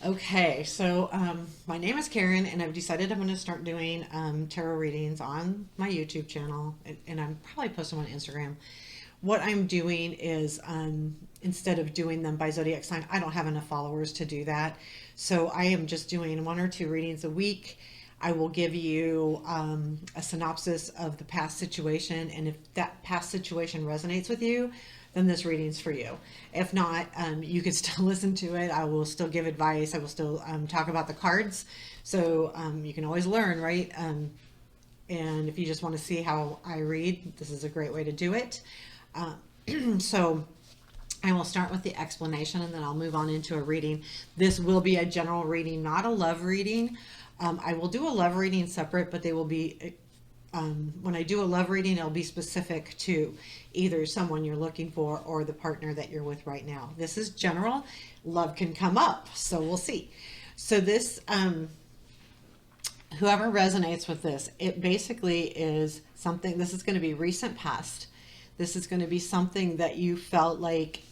Okay, so my name is Karen, and I've decided I'm going to start doing tarot readings on my YouTube channel, and I'm probably posting them on Instagram. What I'm doing is instead of doing them by zodiac sign, I don't have enough followers to do that. So I am just doing one or two readings a week. I will give you a synopsis of the past situation, and if that past situation resonates with you, then this reading's for you. If not, you can still listen to it. I will still give advice. I will still talk about the cards. So you can always learn, right? And if you just want to see how I read, this is a great way to do it. Uh, so I will start with the explanation and then I'll move on into a reading. This will be a general reading, not a love reading. I will do a love reading separate, but they will be when I do a love reading, it'll be specific to either someone you're looking for or the partner that you're with right now. This is general. Love can come up, so we'll see. So this, whoever resonates with this, it basically is something, this is going to be recent past. This is going to be something that you felt like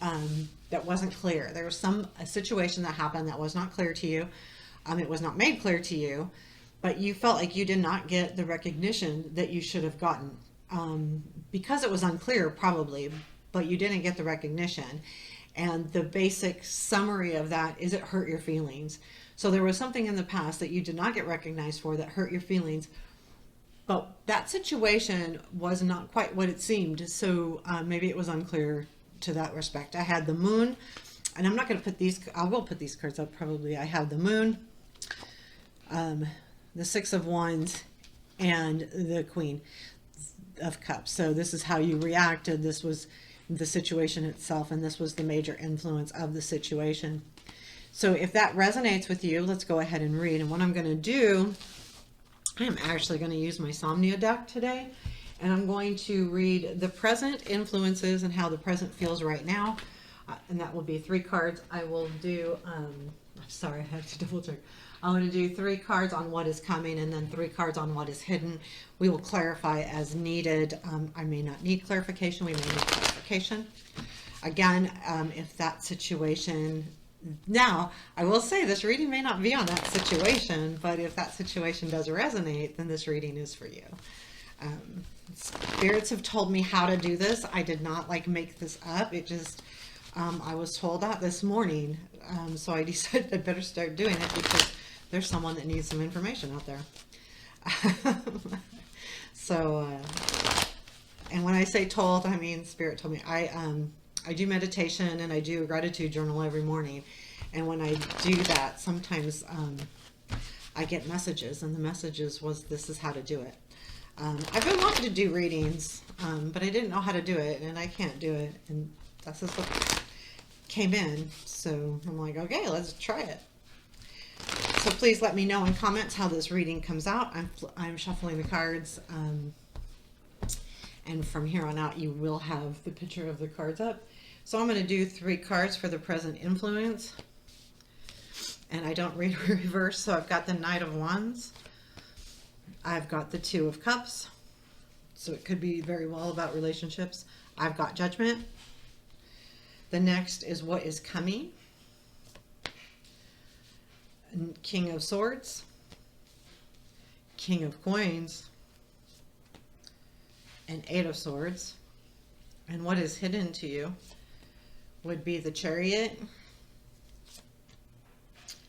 that wasn't clear. There was a situation that happened that was not clear to you. It was not made clear to you, but you felt like you did not get the recognition that you should have gotten because it was unclear, probably, but you didn't get the recognition. And the basic summary of that is it hurt your feelings. So there was something in the past that you did not get recognized for that hurt your feelings, but that situation was not quite what it seemed. So maybe it was unclear to that respect. I had the moon, and I'm not going to put these, I will put these cards up probably. I have the moon, the Six of Wands, and the Queen of Cups. So this is how you reacted. This was the situation itself, and this was the major influence of the situation. So if that resonates with you, let's go ahead and read. And what I'm going to do, I am actually going to use my Somnia deck today, and I'm going to read the present influences and how the present feels right now. And that will be 3 cards. I will do, sorry, I had to double check. I'm going to do 3 cards on what is coming and then 3 cards on what is hidden. We will clarify as needed. I may not need clarification. We may need clarification. Again, if that situation, now I will say this reading may not be on that situation, but if that situation does resonate, then this reading is for you. Spirits have told me how to do this. I did not make this up. It just, I was told that this morning. So I decided I better start doing it because there's someone that needs some information out there. So, and when I say told, I mean Spirit told me. I do meditation and I do a gratitude journal every morning. And when I do that, sometimes I get messages, and the messages was, this is how to do it. I've been wanting to do readings, but I didn't know how to do it, and I can't do it. And that's just what came in. So I'm like, okay, let's try it. So please let me know in comments how this reading comes out. I'm shuffling the cards. And from here on out, you will have the picture of the cards up. So I'm going to do 3 cards for the present influence. And I don't read reverse, so I've got the Knight of Wands. I've got the Two of Cups. So it could be very well about relationships. I've got Judgment. The next is what is coming. King of Swords. King of Coins. And 8 of Swords. And what is hidden to you would be the Chariot,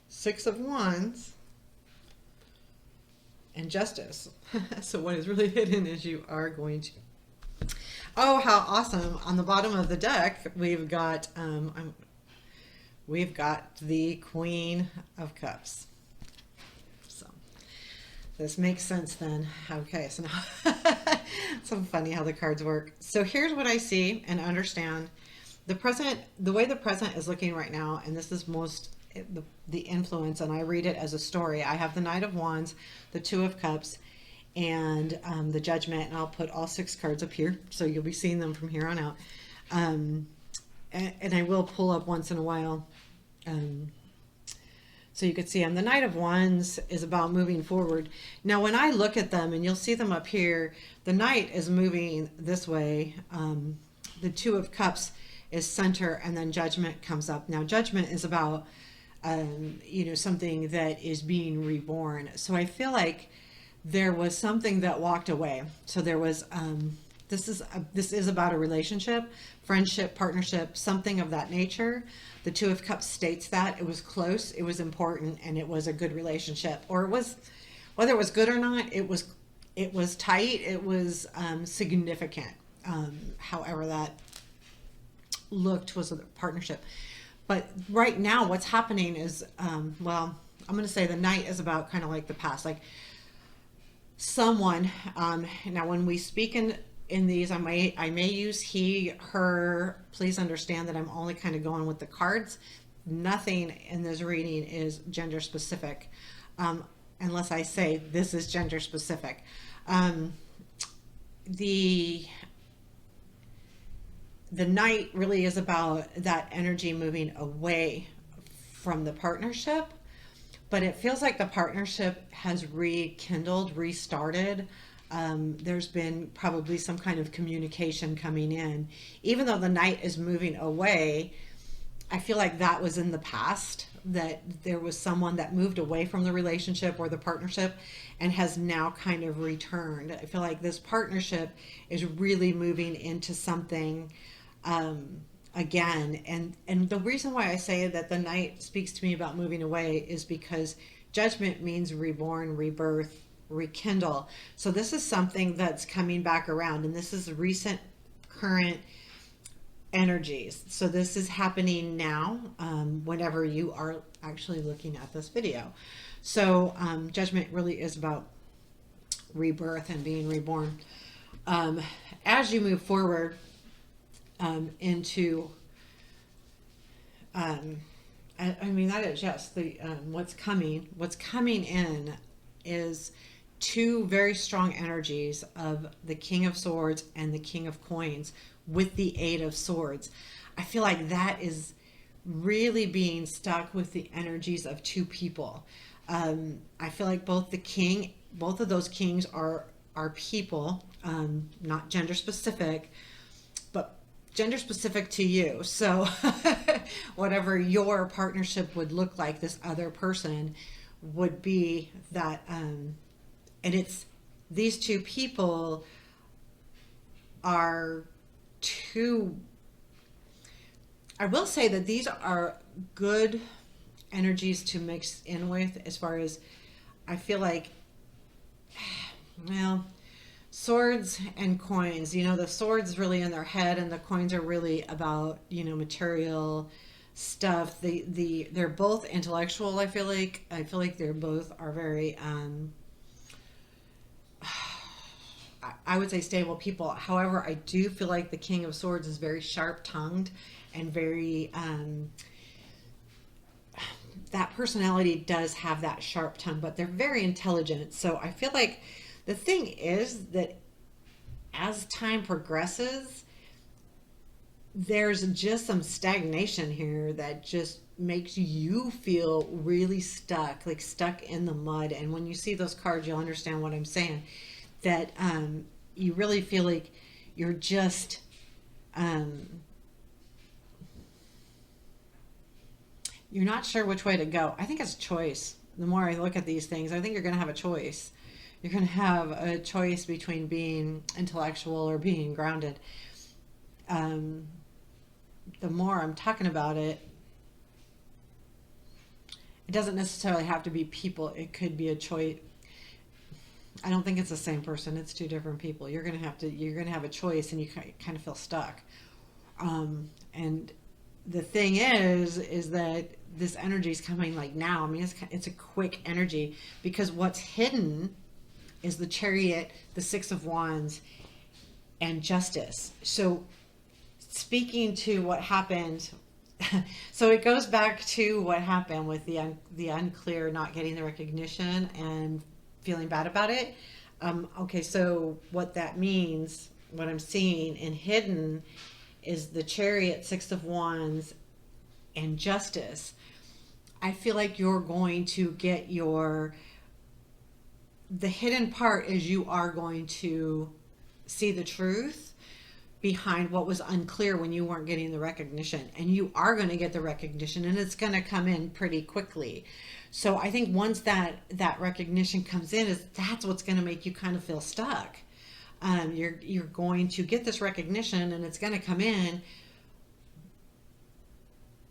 6 of Wands, and Justice. So what is really hidden is you are going to, oh, how awesome. On the bottom of the deck, we've got the Queen of Cups. So this makes sense then. Okay, so now it's so funny how the cards work. So here's what I see and understand. The way the present is looking right now, and this is the influence, and I read it as a story. I have the Knight of Wands, the Two of Cups, and the Judgment, and I'll put all 6 cards up here, so you'll be seeing them from here on out. And I will pull up once in a while, so you can see them. The Knight of Wands is about moving forward. Now, when I look at them, and you'll see them up here, the Knight is moving this way. The Two of Cups is center, and then Judgment comes up. Now, Judgment is about something that is being reborn. So I feel like there was something that walked away. So there was, this is about a relationship, friendship, partnership, something of that nature. The Two of Cups states that it was close, it was important, and it was a good relationship. Or it was, whether it was good or not, it was tight, it was significant. However that looked was a partnership. But right now, what's happening is, well, I'm going to say the Knight is about kind of like the past, like someone. Now, when we speak in these, I may use he, her. Please understand that I'm only kind of going with the cards. Nothing in this reading is gender specific, unless I say this is gender specific. The Knight really is about that energy moving away from the partnership, but it feels like the partnership has rekindled, restarted. There's been probably some kind of communication coming in. Even though the Knight is moving away, I feel like that was in the past, that there was someone that moved away from the relationship or the partnership and has now kind of returned. I feel like this partnership is really moving into something again. And the reason why I say that the Knight speaks to me about moving away is because Judgment means reborn, rebirth, rekindle. So this is something that's coming back around, and this is recent, current energies. So this is happening now, whenever you are actually looking at this video. So Judgment really is about rebirth and being reborn. As you move forward into, I mean, that is, yes, the what's coming in is two very strong energies of the King of Swords and the King of Coins with the Eight of Swords. I feel like that is really being stuck with the energies of two people. I feel like both of those kings are people, not gender specific, but gender specific to you. So whatever your partnership would look like, this other person would be that, and it's, these two people are two, I will say that these are good energies to mix in with, as far as I feel like, well, swords and coins, the swords really in their head and the coins are really about, material stuff. They're both intellectual. I feel like they're both are very, I would say stable people. However, I do feel like the King of Swords is very sharp-tongued and very, that personality does have that sharp tongue, but they're very intelligent. So I feel like the thing is that as time progresses, there's just some stagnation here that just makes you feel really stuck, like stuck in the mud. And when you see those cards, you'll understand what I'm saying. That you really feel like you're just you're not sure which way to go. I think it's a choice. The more I look at these things, I think you're going to have a choice. You're going to have a choice between being intellectual or being grounded. The more I'm talking about it, it doesn't necessarily have to be people. It could be a choice. I don't think it's the same person. It's two different people. You're going to have a choice, and you kind of feel stuck. And the thing is that this energy is coming like now. I mean, it's a quick energy, because what's hidden is the Chariot, the Six of Wands, and Justice. So speaking to what happened, so it goes back to what happened with the unclear, not getting the recognition and feeling bad about it. Okay, so what that means, what I'm seeing in hidden, is the Chariot, Six of Wands, and Justice. I feel like you're going to get the hidden part is you are going to see the truth. behind what was unclear when you weren't getting the recognition, and you are going to get the recognition, and it's going to come in pretty quickly. So I think once that recognition comes in, is that's what's going to make you kind of feel stuck. You're going to get this recognition and it's going to come in,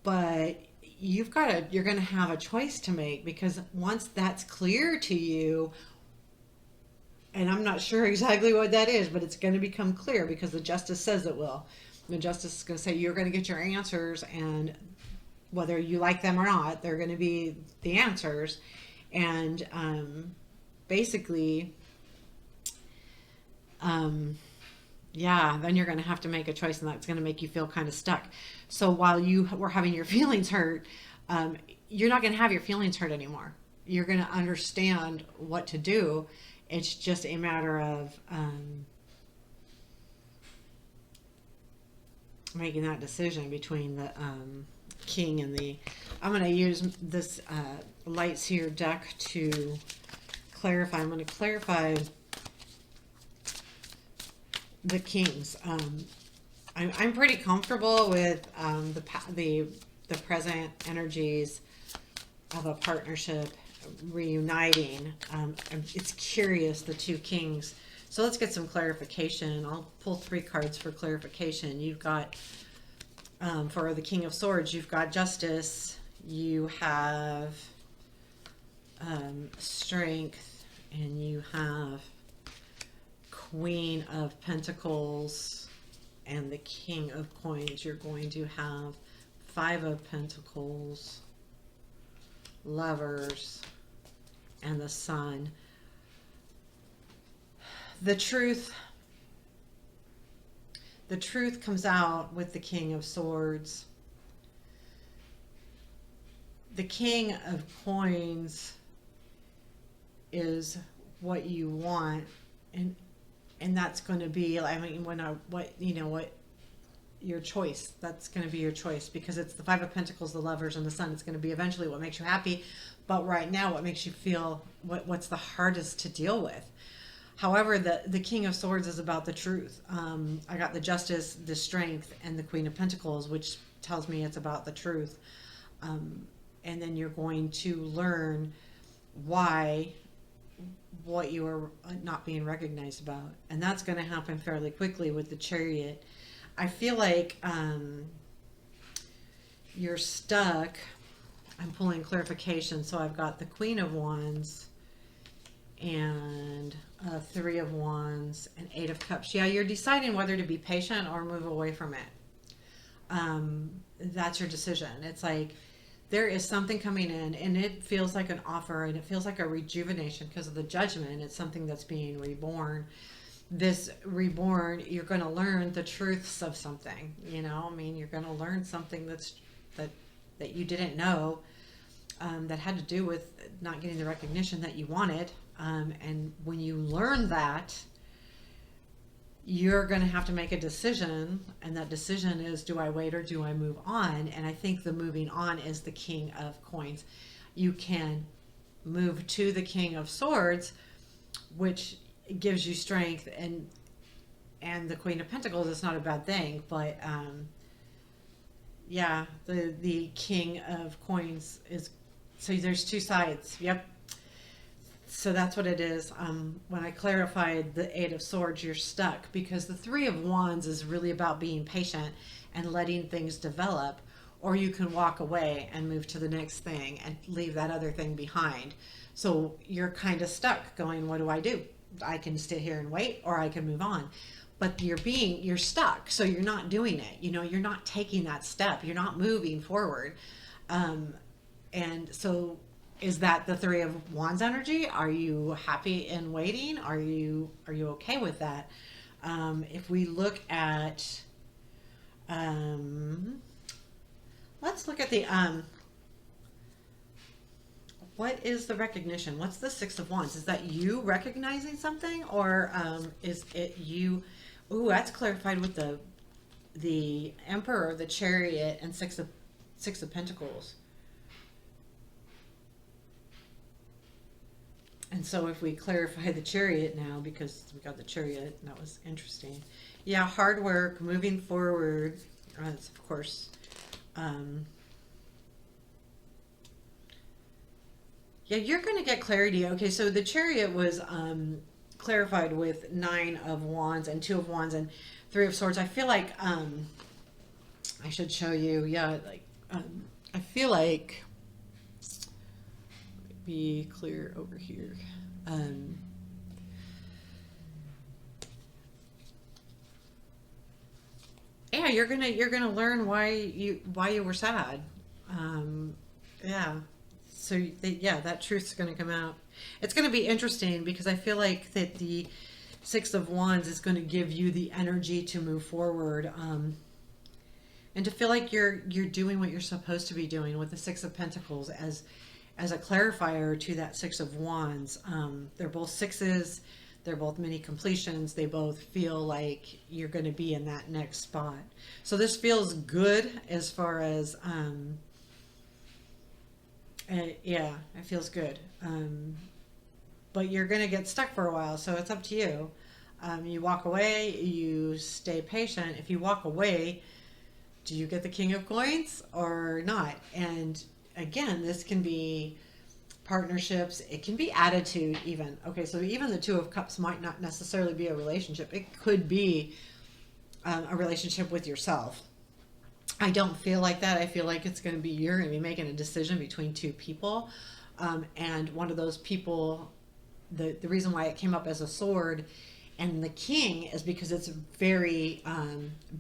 but you're going to have a choice to make, because once that's clear to you, and I'm not sure exactly what that is, but it's going to become clear because the justice says it will. The justice is going to say you're going to get your answers, and whether you like them or not, they're going to be the answers. And basically, yeah, then you're going to have to make a choice, and that's going to make you feel kind of stuck. So while you were having your feelings hurt, you're not going to have your feelings hurt anymore. You're going to understand what to do. It's just a matter of making that decision between the king and the... I'm going to use this light seer deck to clarify. I'm going to clarify the kings. I'm pretty comfortable with the present energies of a partnership reuniting. It's curious, the two kings. So let's get some clarification. I'll pull 3 cards for clarification. You've got, for the King of Swords, you've got Justice, you have Strength, and you have Queen of Pentacles, and the King of Coins. You're going to have 5 of Pentacles, Lovers, and the Sun. The truth comes out with the King of Swords. The King of Coins is what you want, and that's going to be, I mean, what your choice. That's going to be your choice, because it's the 5 of Pentacles, the Lovers, and the Sun. It's going to be eventually what makes you happy, but right now what makes you feel, what's the hardest to deal with. However, the King of Swords is about the truth. I got the Justice, the Strength, and the Queen of Pentacles, which tells me it's about the truth. And then you're going to learn what you are not being recognized about. And that's going to happen fairly quickly with the Chariot. I feel like you're stuck. I'm pulling clarification. So I've got the Queen of Wands and 3 of Wands and 8 of Cups. Yeah, you're deciding whether to be patient or move away from it. That's your decision. It's like there is something coming in, and it feels like an offer, and it feels like a rejuvenation because of the Judgment. It's something that's being reborn. This reborn, you're going to learn the truths of something. You know, I mean, you're going to learn something that you didn't know, that had to do with not getting the recognition that you wanted. And when you learn that, you're going to have to make a decision, and that decision is, do I wait or do I move on? And I think the moving on is the King of Coins. You can move to the King of Swords, which gives you strength, and the Queen of Pentacles is not a bad thing, but yeah, the King of Coins is, so there's 2 sides. Yep. So that's what it is. When I clarified the 8 of Swords, you're stuck, because the 3 of Wands is really about being patient and letting things develop, or you can walk away and move to the next thing and leave that other thing behind. So you're kind of stuck going, what do I do? I can sit here and wait, or I can move on. But you're stuck, so you're not doing it. You know, you're not taking that step. You're not moving forward. And so is that the 3 of Wands energy? Are you happy in waiting? Are you okay with that? If we look at, let's look at the, what is the recognition? What's the 6 of Wands? Is that you recognizing something, or is it you? Ooh, that's clarified with the Emperor, the Chariot, and 6 of Pentacles. And so if we clarify the chariot now, because we got the chariot, that was interesting. Yeah, hard work, moving forward. That's of course. Yeah, you're going to get clarity. Okay, so the chariot was clarified with 9 of Wands and 2 of Wands and 3 of Swords. I feel like I should show you. Yeah, like I feel like be clear over here. Yeah, you're gonna learn why you were sad. Yeah. So yeah, that truth's gonna come out. It's gonna be interesting because I feel like that the 6 of Wands is going to give you the energy to move forward, and to feel like you're doing what you're supposed to be doing with the 6 of Pentacles as a clarifier to that 6 of Wands. They're both sixes. They're both mini completions. They both feel like you're going to be in that next spot. So this feels good as far as, yeah, it feels good. But you're going to get stuck for a while. So it's up to you. You walk away, you stay patient. If you walk away, do you get the King of Coins or not? And again, this can be partnerships. It can be attitude even. Okay, so even the 2 of Cups might not necessarily be a relationship. It could be a relationship with yourself. I don't feel like that. I feel like it's going to be, you're going to be making a decision between 2 people. And one of those people, the reason why it came up as a sword and the king is because it's very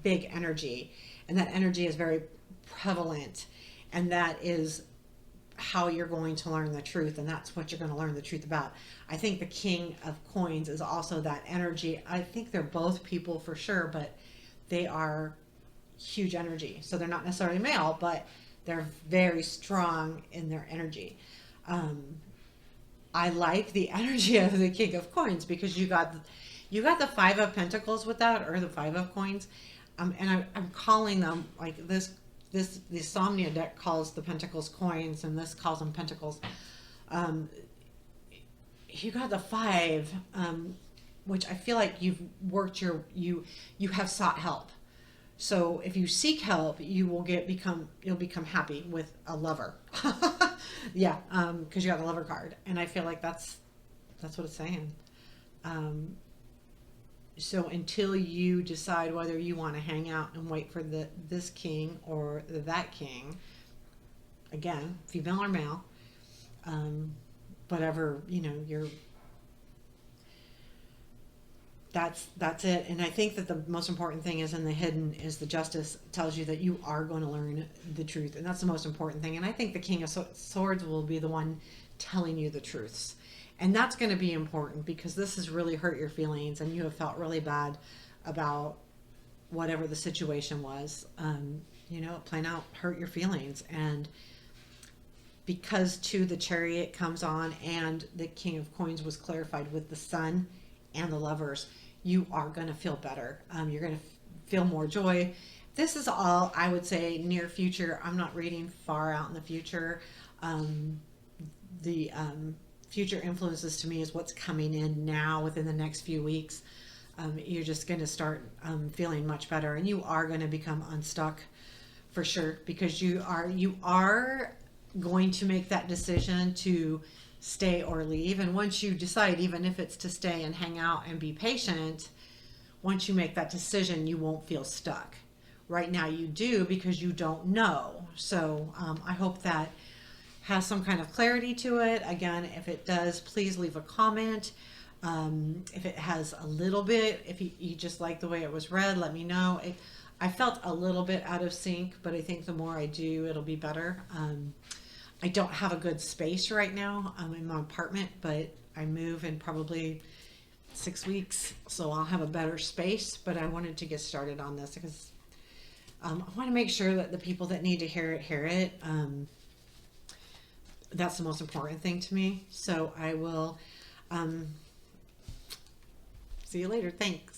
big energy. And that energy is very prevalent. And that is how you're going to learn the truth, and that's what you're going to learn the truth about. I think the King of Coins is also that energy. I think they're both people for sure, but they are huge energy. So they're not necessarily male, but they're very strong in their energy. I like the energy of the King of Coins because you got the 5 of Pentacles with that, or the 5 of Coins, and I'm calling them like this. The Somnia deck calls the Pentacles coins, and this calls them Pentacles. You got the 5, which I feel like you've worked you have sought help. So if you seek help, you'll become happy with a lover. Yeah, because you got the Lover card, and I feel like that's what it's saying. So until you decide whether you want to hang out and wait for this king or that king, again, female or male, whatever, that's it. And I think that the most important thing is in the hidden is the Justice tells you that you are going to learn the truth, and that's the most important thing. And I think the King of Swords will be the one telling you the truths. And that's going to be important because this has really hurt your feelings and you have felt really bad about whatever the situation was. Plain out hurt your feelings. And because too the Chariot comes on and the King of Coins was clarified with the Sun and the Lovers, you are going to feel better. You're going to feel more joy. This is all, I would say, near future. I'm not reading far out in the future. Future influences to me is what's coming in now within the next few weeks. You're just going to start feeling much better, and you are going to become unstuck for sure, because you are going to make that decision to stay or leave. And once you decide, even if it's to stay and hang out and be patient, once you make that decision, you won't feel stuck. Right now you do because you don't know. So I hope that has some kind of clarity to it. Again, if it does, please leave a comment. If it has a little bit, if you just like the way it was read, let me know. I felt a little bit out of sync, but I think the more I do, it'll be better. I don't have a good space right now. I'm in my apartment, but I move in probably 6 weeks, so I'll have a better space. But I wanted to get started on this because I want to make sure that the people that need to hear it. That's the most important thing to me. So I will see you later. Thanks.